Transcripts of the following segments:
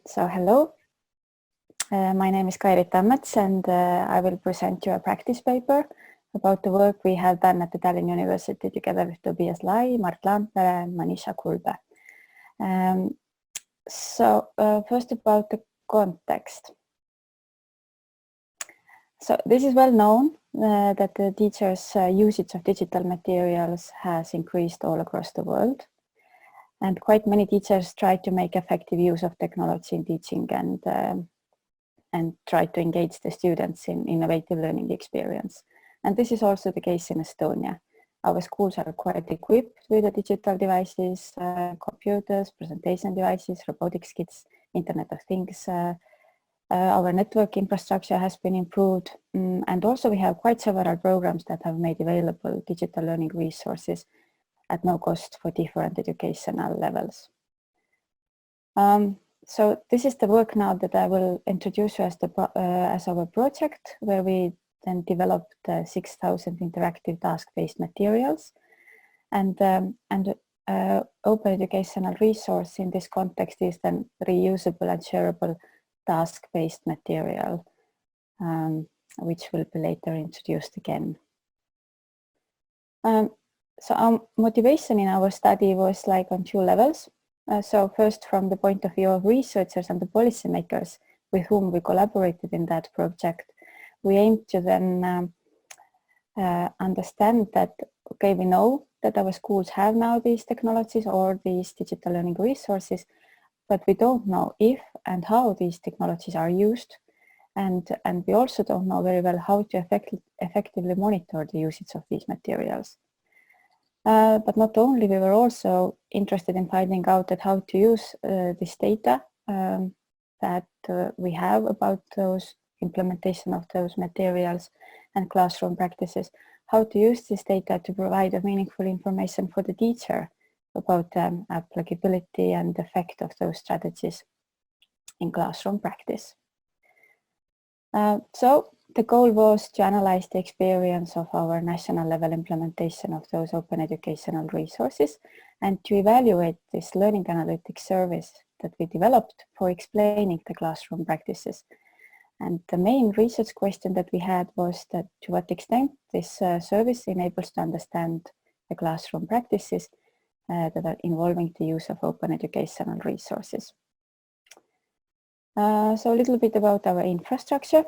So hello, my name is Kairit Tammets and I will present you a practice paper about the work we have done at the Tallinn University together with Tobias Lai, Mart Lampere and Manisha Kulbe. First about the context. So this is well known that the teachers' usage of digital materials has increased all across the world. And quite many teachers try to make effective use of technology in teaching and try to engage the students in innovative learning experience. And this is also the case in Estonia. Our schools are quite equipped with the digital devices, computers, presentation devices, robotics kits, Internet of Things. Our network infrastructure has been improved. And also we have quite several programs that have made available digital learning resources at no cost for different educational levels. So this is the work now that I will introduce you as our project, where we then developed 6,000 interactive task-based materials. And open educational resource in this context is then reusable and shareable task-based material, which will be later introduced again. So our motivation in our study was like on two levels. So first, from the point of view of researchers and the policymakers with whom we collaborated in that project, we aimed to then understand that, okay, we know that our schools have now these technologies or these digital learning resources, but we don't know if and how these technologies are used. And we also don't know very well how to effectively monitor the usage of these materials. But not only, we were also interested in finding out that how to use this data that we have about those implementation of those materials and classroom practices, how to use this data to provide a meaningful information for the teacher about applicability and effect of those strategies in classroom practice. So the goal was to analyze the experience of our national level implementation of those open educational resources and to evaluate this learning analytics service that we developed for explaining the classroom practices. And the main research question that we had was that to what extent this service enables to understand the classroom practices that are involving the use of open educational resources. So a little bit about our infrastructure.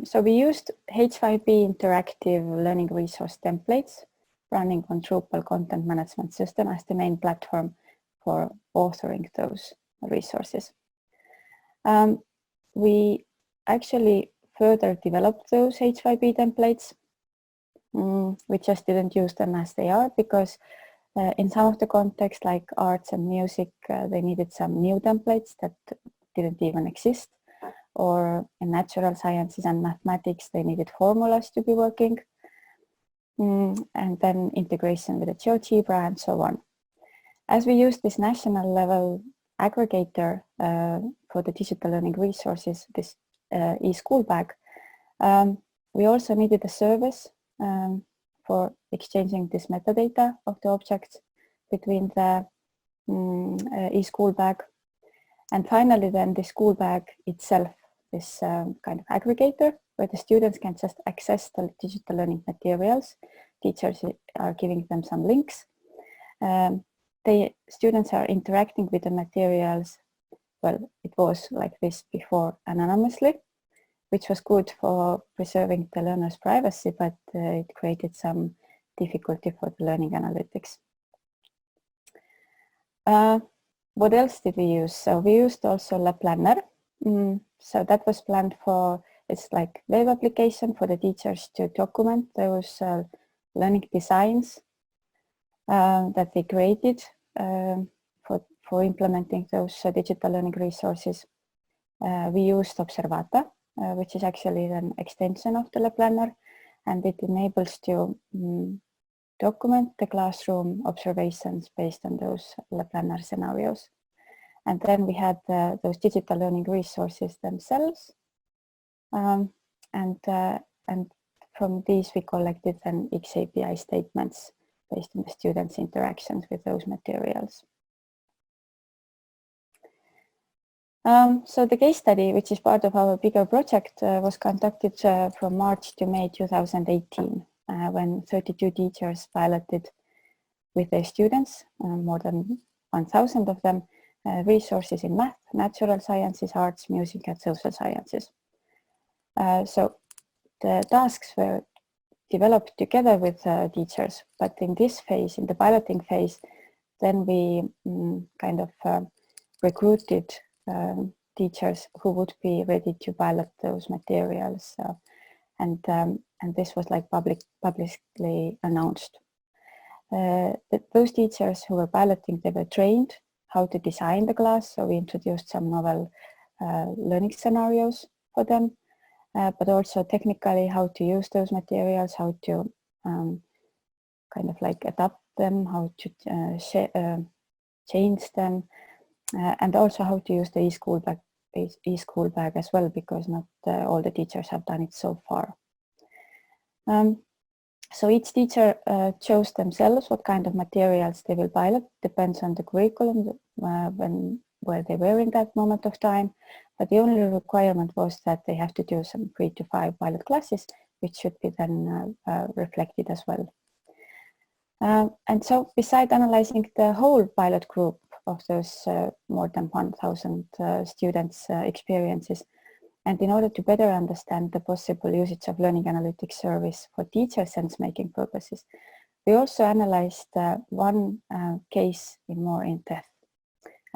So we used H5P interactive learning resource templates running on Drupal content management system as the main platform for authoring those resources. We actually further developed those H5P templates. We just didn't use them as they are because in some of the contexts like arts and music, they needed some new templates that didn't even exist. Or in natural sciences and mathematics, they needed formulas to be working, and then integration with the GeoGebra and so on. As we use this national level aggregator for the digital learning resources, this e-school bag, we also needed a service for exchanging this metadata of the objects between the e-school bag. And finally, then the school bag itself, this kind of aggregator where the students can just access the digital learning materials. Teachers are giving them some links. The students are interacting with the materials. Well, it was like this before anonymously, which was good for preserving the learner's privacy, but it created some difficulty for the learning analytics. What else did we use? So we used also La Planner. So that was planned for, it's like web application for the teachers to document those learning designs that they created for implementing those digital learning resources. We used Observata, which is actually an extension of the La Planner, and it enables to document the classroom observations based on those La Planner scenarios. And then we had those digital learning resources themselves. And from these we collected then XAPI statements based on the students' interactions with those materials. So the case study, which is part of our bigger project, was conducted from March to May 2018, when 32 teachers piloted with their students, more than 1,000 of them, resources in math, natural sciences, arts, music, and social sciences. So the tasks were developed together with teachers, but in this phase, in the piloting phase, then we kind of recruited teachers who would be ready to pilot those materials, and this was like publicly announced. Those teachers who were piloting, they were trained how to design the class, so we introduced some novel learning scenarios for them, but also technically how to use those materials, how to kind of like adapt them, how to change them, and also how to use the e-school bag as well, because not all the teachers have done it so far. So each teacher chose themselves what kind of materials they will pilot, depends on the curriculum where they were in that moment of time. But the only requirement was that they have to do some 3 to 5 pilot classes, which should be then reflected as well. And so beside analyzing the whole pilot group of those more than 1,000 students' experiences, and in order to better understand the possible usage of learning analytics service for teacher sense-making purposes, we also analyzed one case in more in-depth.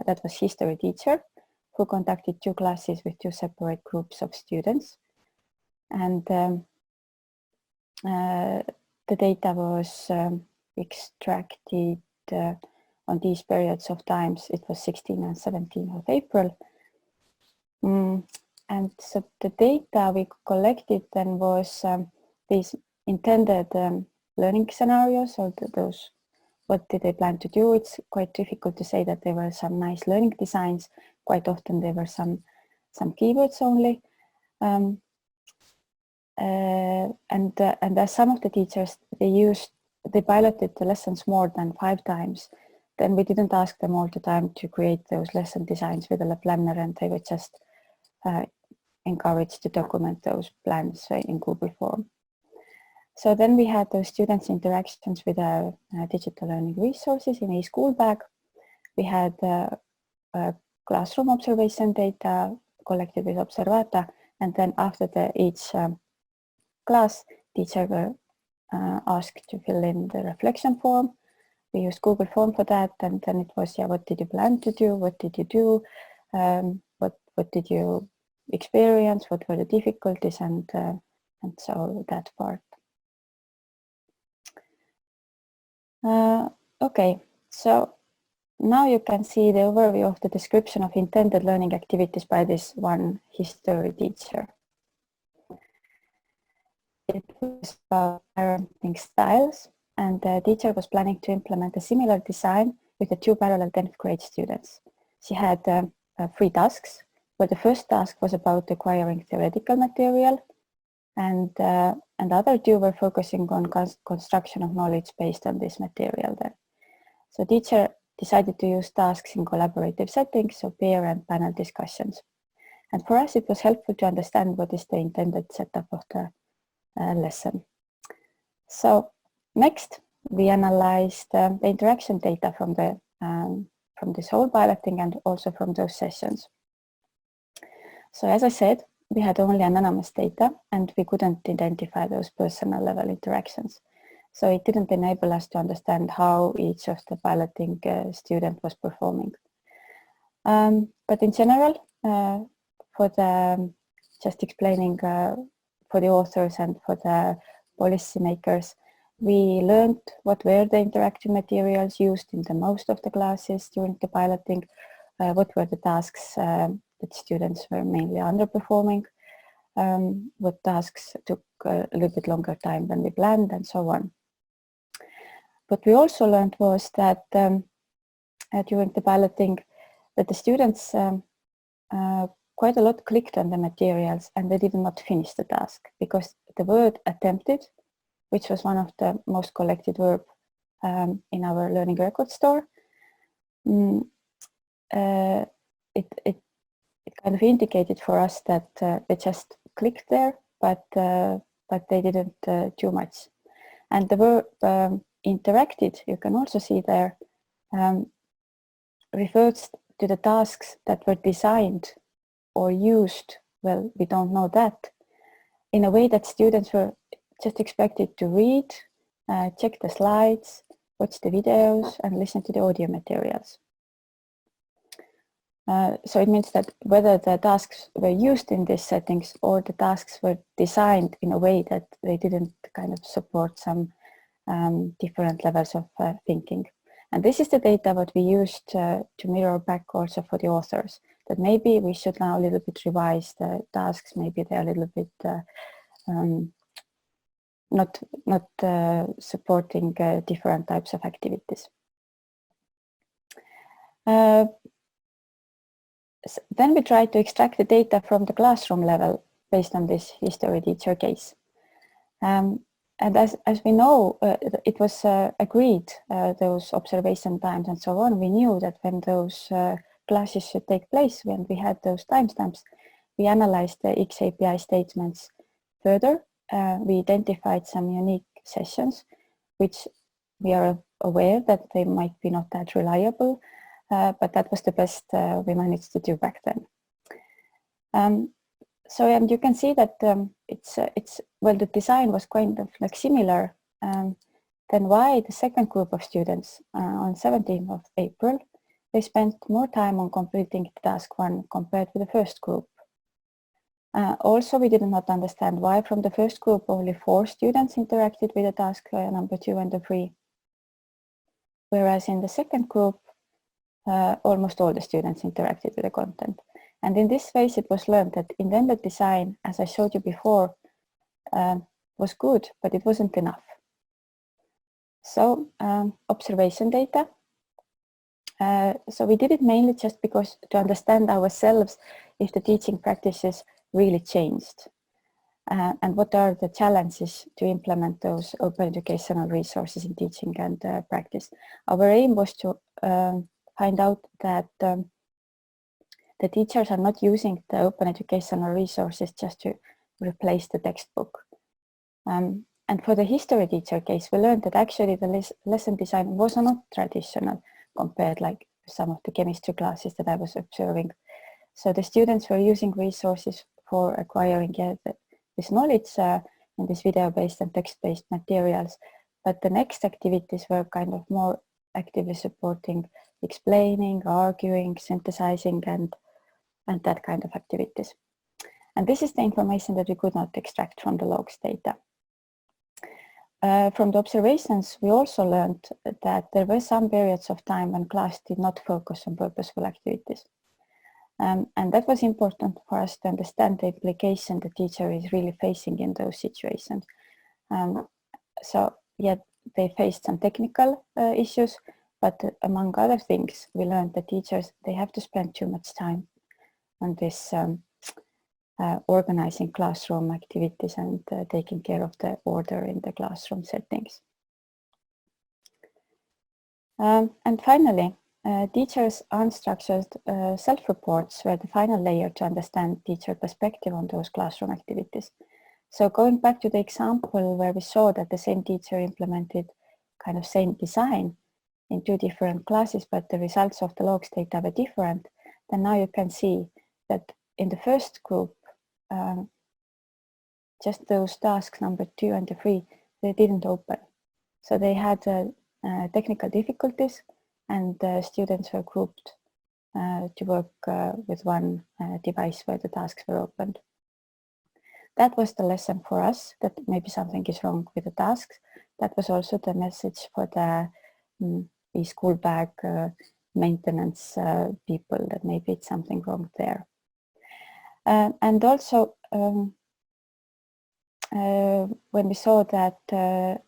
That was history teacher who conducted 2 classes with 2 separate groups of students. And the data was extracted on these periods of times. It was 16 and 17 of April. And so the data we collected then was these intended learning scenarios, or those, what did they plan to do? It's quite difficult to say that there were some nice learning designs. Quite often there were some keywords only. And as some of the teachers, they piloted the lessons more than 5 times, then we didn't ask them all the time to create those lesson designs with a planner, and they were just encouraged to document those plans in Google form. So then we had those students' interactions with our digital learning resources in e-school bag. We had classroom observation data collected with Observata, and then after each class, teachers were asked to fill in the reflection form. We used Google form for that, and then it was, what did you plan to do? What did you do? What did you experience? What were the difficulties? And so that part. Okay, so now you can see the overview of the description of intended learning activities by this one history teacher. It was about parenting styles, and the teacher was planning to implement a similar design with the 2 parallel 10th grade students. She had 3 tasks, where the first task was about acquiring theoretical material, and the other 2 were focusing on construction of knowledge based on this material then. So teacher decided to use tasks in collaborative settings, so peer and panel discussions. And for us, it was helpful to understand what is the intended setup of the lesson. So next, we analyzed the interaction data from this whole piloting and also from those sessions. So as I said, we had only anonymous data, and we couldn't identify those personal level interactions. So it didn't enable us to understand how each of the piloting student was performing. But in general, just explaining for the authors and for the policymakers, we learned what were the interactive materials used in the most of the classes during the piloting, what were the tasks that students were mainly underperforming, what tasks took a little bit longer time than we planned, and so on. What we also learned was that during the piloting, that the students quite a lot clicked on the materials and they did not finish the task, because the word attempted, which was one of the most collected verb in our learning record store, kind of indicated for us that they just clicked there, but they didn't do much. And the verb interacted, you can also see there, refers to the tasks that were designed or used, well, we don't know that, in a way that students were just expected to read, check the slides, watch the videos, and listen to the audio materials. So it means that whether the tasks were used in these settings or the tasks were designed in a way that they didn't kind of support some different levels of thinking. And this is the data what we used to mirror back also for the authors, that maybe we should now a little bit revise the tasks, maybe they're a little bit not supporting different types of activities. Then we try to extract the data from the classroom level based on this history teacher case. And as we know, it was agreed, those observation times and so on. We knew that when those classes should take place, when we had those timestamps, we analyzed the XAPI statements further. We identified some unique sessions, which we are aware that they might be not that reliable, but that was the best we managed to do back then. So and you can see that it's well, the design was kind of like similar. Then why the second group of students on 17th of April, they spent more time on completing task 1 compared with the first group. Also, we did not understand why from the first group only 4 students interacted with the task number 2 and 3, whereas in the second group almost all the students interacted with the content. And in this phase, it was learned that intended design, as I showed you before, was good, but it wasn't enough. So observation data. So we did it mainly just because to understand ourselves if the teaching practices really changed and what are the challenges to implement those open educational resources in teaching and practice. Our aim was to find out that the teachers are not using the open educational resources just to replace the textbook. And for the history teacher case, we learned that actually the lesson design was not traditional compared like some of the chemistry classes that I was observing. So the students were using resources for acquiring this knowledge in this video-based and text-based materials. But the next activities were kind of more actively supporting explaining, arguing, synthesizing, and that kind of activities. And this is the information that we could not extract from the logs data. From the observations, we also learned that there were some periods of time when class did not focus on purposeful activities. And that was important for us to understand the implication the teacher is really facing in those situations. So yeah, they faced some technical issues, but among other things, we learned that teachers, they have to spend too much time on this organizing classroom activities and taking care of the order in the classroom settings. And finally, teachers' unstructured self-reports were the final layer to understand teacher perspective on those classroom activities. So going back to the example where we saw that the same teacher implemented kind of same design in 2 different classes, but the results of the logs data were different, then now you can see that in the first group, just those tasks number 2 and 3, they didn't open. So they had technical difficulties, and the students were grouped to work with one device where the tasks were opened. That was the lesson for us, that maybe something is wrong with the tasks. That was also the message for the school bag maintenance people, that maybe it's something wrong there. And also, when we saw that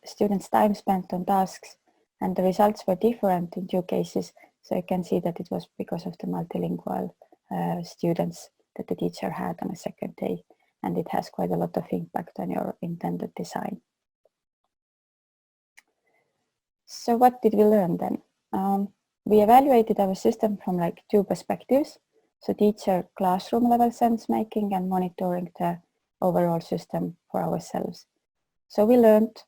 students' time spent on tasks and the results were different in 2 cases, so you can see that it was because of the multilingual students that the teacher had on a second day, and it has quite a lot of impact on your intended design. So what did we learn then? We evaluated our system from like 2 perspectives. So teacher classroom level sense making and monitoring the overall system for ourselves. So we learned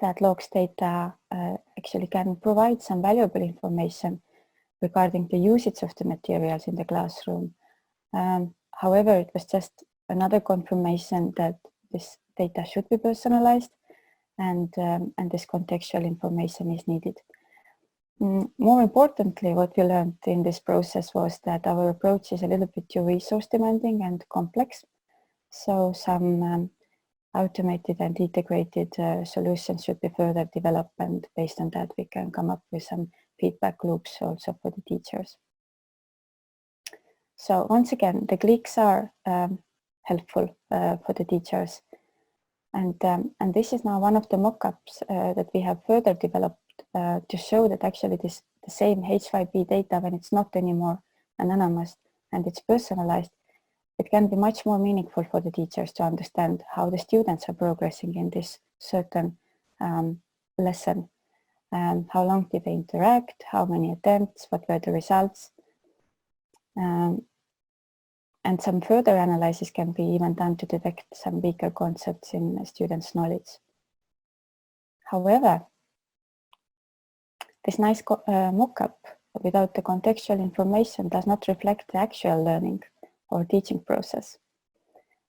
that logs data actually can provide some valuable information regarding the usage of the materials in the classroom. However, it was just another confirmation that this data should be personalized and this contextual information is needed. More importantly, what we learned in this process was that our approach is a little bit too resource demanding and complex. So some automated and integrated solutions should be further developed, and based on that we can come up with some feedback loops also for the teachers. So once again, the clicks are helpful for the teachers. And this is now one of the mock-ups that we have further developed to show that actually the same H5P data, when it's not anymore anonymous and it's personalized, it can be much more meaningful for the teachers to understand how the students are progressing in this certain lesson. How long did they interact, how many attempts, what were the results. And some further analysis can be even done to detect some weaker concepts in students' knowledge. However, this nice mock-up without the contextual information does not reflect the actual learning or teaching process.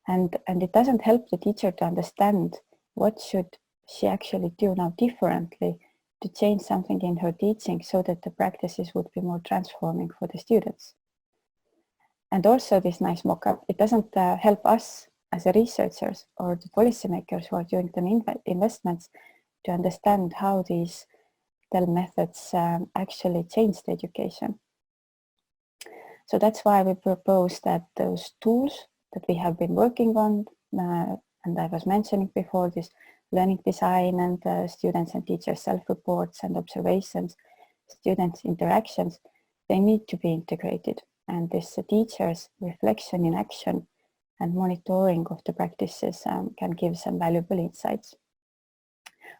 And it doesn't help the teacher to understand what should she actually do now differently to change something in her teaching so that the practices would be more transforming for the students. And also this nice mock-up, it doesn't help us as a researchers or the policymakers who are doing the investments to understand how these TEL methods actually change the education. So that's why we propose that those tools that we have been working on, and I was mentioning before, this learning design and students and teachers self-reports and observations, students' interactions, they need to be integrated. And this teacher's reflection in action and monitoring of the practices can give some valuable insights.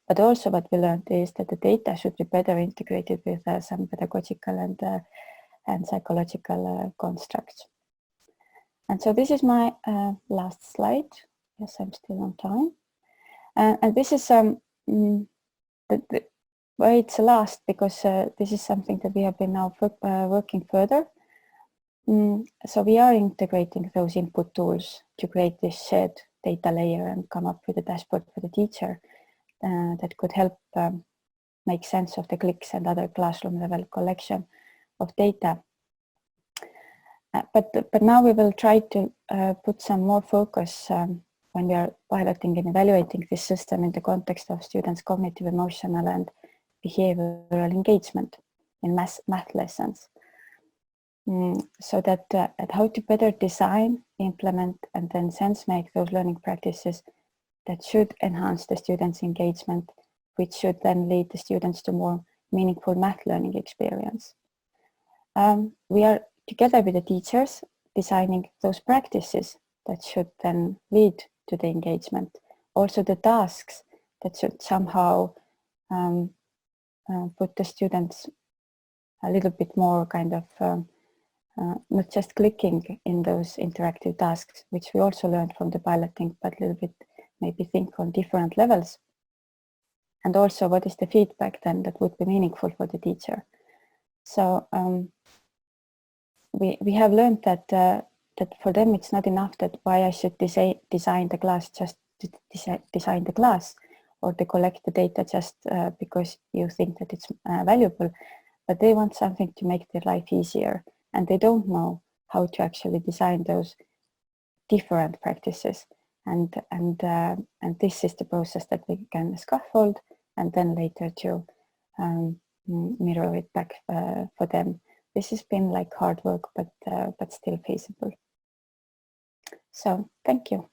But also what we learned is that the data should be better integrated with some pedagogical and psychological constructs. And so this is my last slide. Yes, I'm still on time. And this is why it's last, because this is something that we have been now working further. So we are integrating those input tools to create this shared data layer and come up with a dashboard for the teacher that could help make sense of the clicks and other classroom level collection of data. But now we will try to put some more focus when we are piloting and evaluating this system in the context of students' cognitive, emotional and behavioral engagement in math lessons. So that how to better design, implement and then sense make those learning practices that should enhance the students' engagement, which should then lead the students to more meaningful math learning experience. We are together with the teachers designing those practices that should then lead to the engagement. Also the tasks that should somehow put the students a little bit more kind of not just clicking in those interactive tasks, which we also learned from the piloting, but a little bit maybe think on different levels. And also what is the feedback then that would be meaningful for the teacher. So we have learned that that for them it's not enough that why I should design the class just to design the class or to collect the data just because you think that it's valuable, but they want something to make their life easier. And they don't know how to actually design those different practices. And this is the process that we can scaffold and then later to mirror it back for them. This has been like hard work, but still feasible. So thank you.